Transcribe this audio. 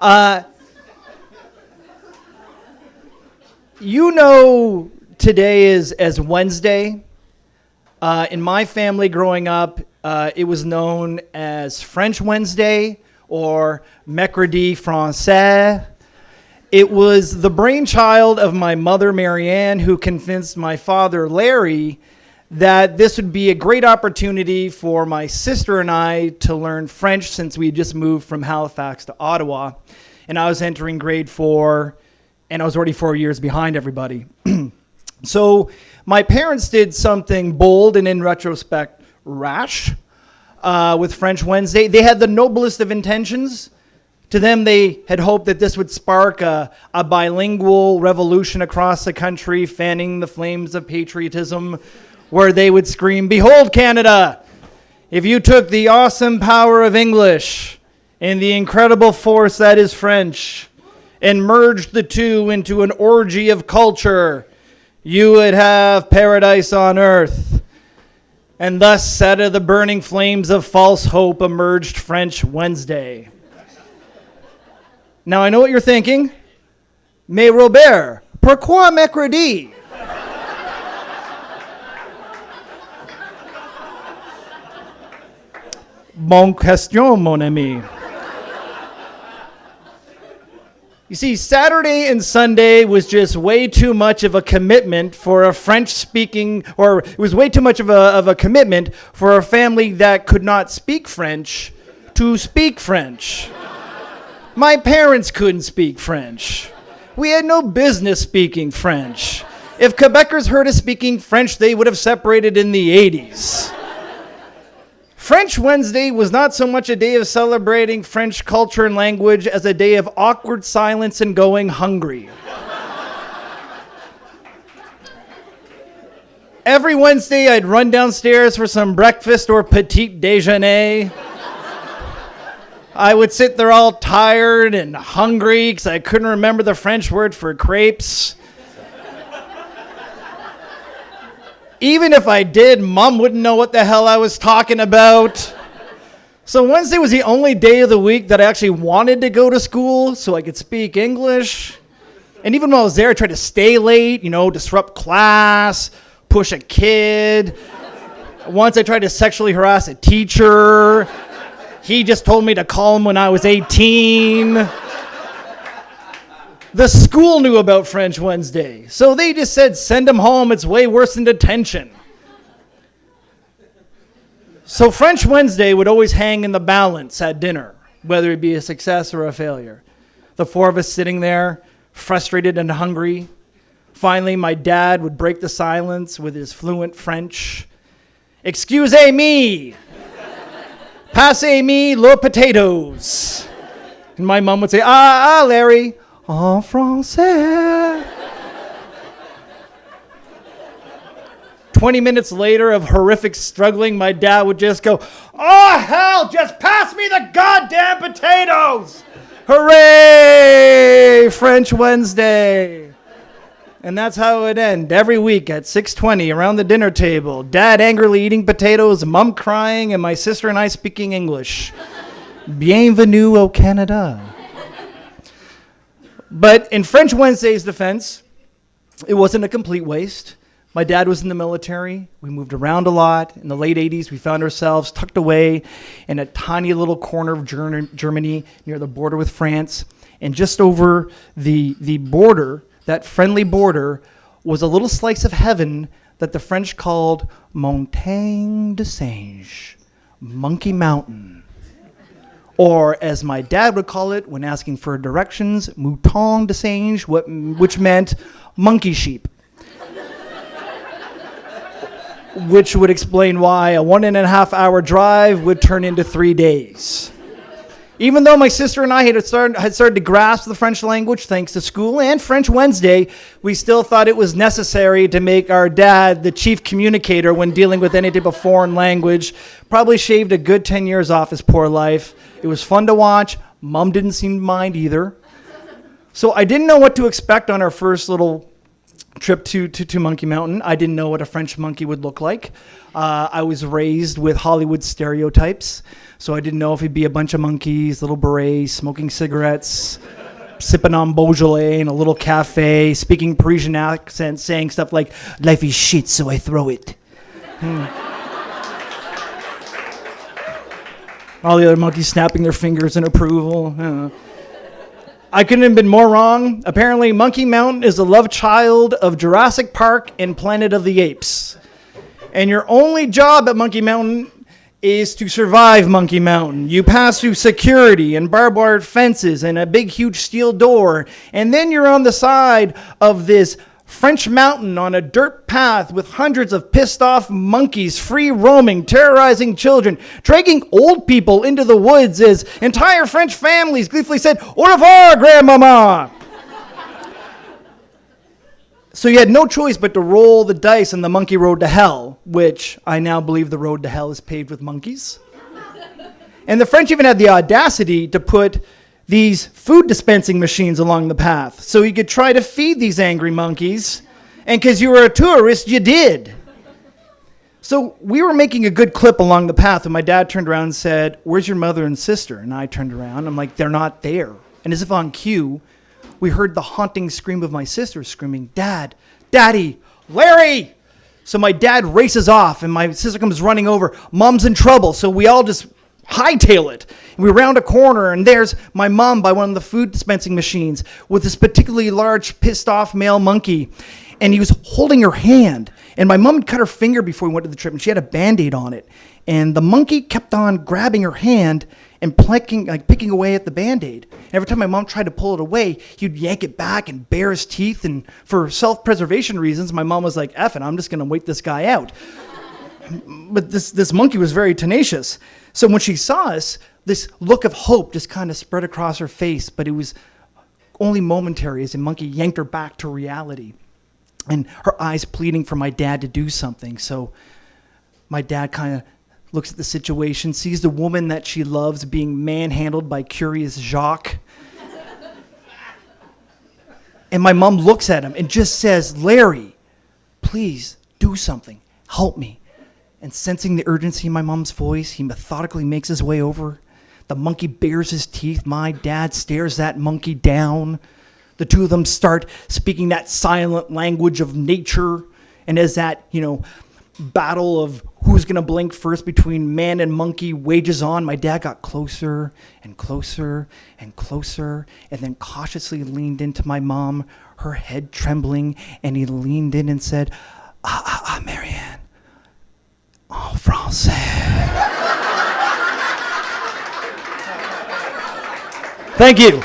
You know today is as Wednesday. In my family growing up, it was known as French Wednesday or Mercredi Français. It was the brainchild of my mother, Marianne, who convinced my father, Larry, that this would be a great opportunity for my sister and I to learn French since we had just moved from Halifax to Ottawa. And I was entering grade 4, and I was already 4 years behind everybody. So my parents did something bold and in retrospect rash with French Wednesday. They had the noblest of intentions. To them, they had hoped that this would spark a bilingual revolution across the country, fanning the flames of patriotism, where they would scream, "Behold, Canada! If you took the awesome power of English and the incredible force that is French and merged the two into an orgy of culture, you would have paradise on earth." And thus, out of the burning flames of false hope, emerged French Wednesday. Now, I know what you're thinking. Mais Robert, pourquoi mercredi? Bonne question, mon ami. You see, Saturday and Sunday was just way too much of a commitment for a French-speaking, or it was way too much of a commitment for a family that could not speak French to speak French. My parents couldn't speak French. We had no business speaking French. If Quebecers heard us speaking French, they would have separated in the 80s. French Wednesday was not so much a day of celebrating French culture and language as a day of awkward silence and going hungry. Every Wednesday, I'd run downstairs for some breakfast or petit déjeuner. I would sit there all tired and hungry because I couldn't remember the French word for crepes. Even if I did, Mom wouldn't know what the hell I was talking about. So Wednesday was the only day of the week that I actually wanted to go to school so I could speak English. And even when I was there, I tried to stay late, disrupt class, push a kid. Once I tried to sexually harass a teacher. He just told me to call him when I was 18. The school knew about French Wednesday, so they just said, send him home, it's way worse than detention. So French Wednesday would always hang in the balance at dinner, whether it be a success or a failure. The four of us sitting there, frustrated and hungry. Finally, my dad would break the silence with his fluent French. Excusez-me! Passez-me les potatoes. And my mom would say, Larry, en français. 20 minutes later of horrific struggling, my dad would just go, oh, hell, just pass me the goddamn potatoes. Hooray, French Wednesday. And that's how it would end every week at 6:20 around the dinner table. Dad angrily eating potatoes, Mom crying, and my sister and I speaking English. Bienvenue au Canada. But in French Wednesday's defense, it wasn't a complete waste. My dad was in the military. We moved around a lot. In the late 80s, we found ourselves tucked away in a tiny little corner of Germany near the border with France. And just over the border, that friendly border, was a little slice of heaven that the French called Montagne de Singe, Monkey Mountain. Or as my dad would call it when asking for directions, Mouton de Singe, which meant monkey sheep. Which would explain why a 1.5 hour drive would turn into 3 days. Even though my sister and I had started to grasp the French language thanks to school and French Wednesday, we still thought it was necessary to make our dad the chief communicator when dealing with any type of foreign language. Probably shaved a good 10 years off his poor life. It was fun to watch. Mom didn't seem to mind either. So I didn't know what to expect on our first little trip to Monkey Mountain. I didn't know what a French monkey would look like. I was raised with Hollywood stereotypes, so I didn't know if he'd be a bunch of monkeys, little berets, smoking cigarettes, sipping on Beaujolais in a little cafe, speaking Parisian accent, saying stuff like, "Life is shit, so I throw it." All the other monkeys snapping their fingers in approval. I couldn't have been more wrong. Apparently, Monkey Mountain is the love child of Jurassic Park and Planet of the Apes. And your only job at Monkey Mountain is to survive Monkey Mountain. You pass through security and barbed wire fences and a big, huge steel door. And then you're on the side of this French mountain on a dirt path with hundreds of pissed off monkeys free roaming, terrorizing children, dragging old people into the woods as entire French families gleefully said, "Au revoir, grandmama." So you had no choice but to roll the dice on the monkey road to hell, which I now believe the road to hell is paved with monkeys. And the French even had the audacity to put these food dispensing machines along the path so you could try to feed these angry monkeys. And because you were a tourist, you did. So we were making a good clip along the path, and my dad turned around and said, "Where's your mother and sister?" And I turned around. I'm like, "They're not there." And as if on cue, we heard the haunting scream of my sister screaming, "Dad, Daddy, Larry!" So my dad races off, and my sister comes running over. Mom's in trouble. So we all just hightail it. And we round a corner, and there's my mom by one of the food dispensing machines with this particularly large, pissed off male monkey. And he was holding her hand. And my mom had cut her finger before we went to the trip, and she had a Band-Aid on it. And the monkey kept on grabbing her hand and picking away at the Band-Aid. And every time my mom tried to pull it away, he'd yank it back and bare his teeth. And for self-preservation reasons, my mom was like, "F it, I'm just going to wait this guy out." But this monkey was very tenacious. So when she saw us, this look of hope just kind of spread across her face, but it was only momentary as the monkey yanked her back to reality. And her eyes pleading for my dad to do something. So my dad kind of looks at the situation, sees the woman that she loves being manhandled by Curious Jacques. And my mom looks at him and just says, "Larry, please do something. Help me." And sensing the urgency in my mom's voice, he methodically makes his way over. The monkey bares his teeth. My dad stares that monkey down. The two of them start speaking that silent language of nature. And as that, battle of who's going to blink first between man and monkey wages on, my dad got closer and closer and closer, and then cautiously leaned into my mom, her head trembling, and he leaned in and said, Marianne, en français. Thank you.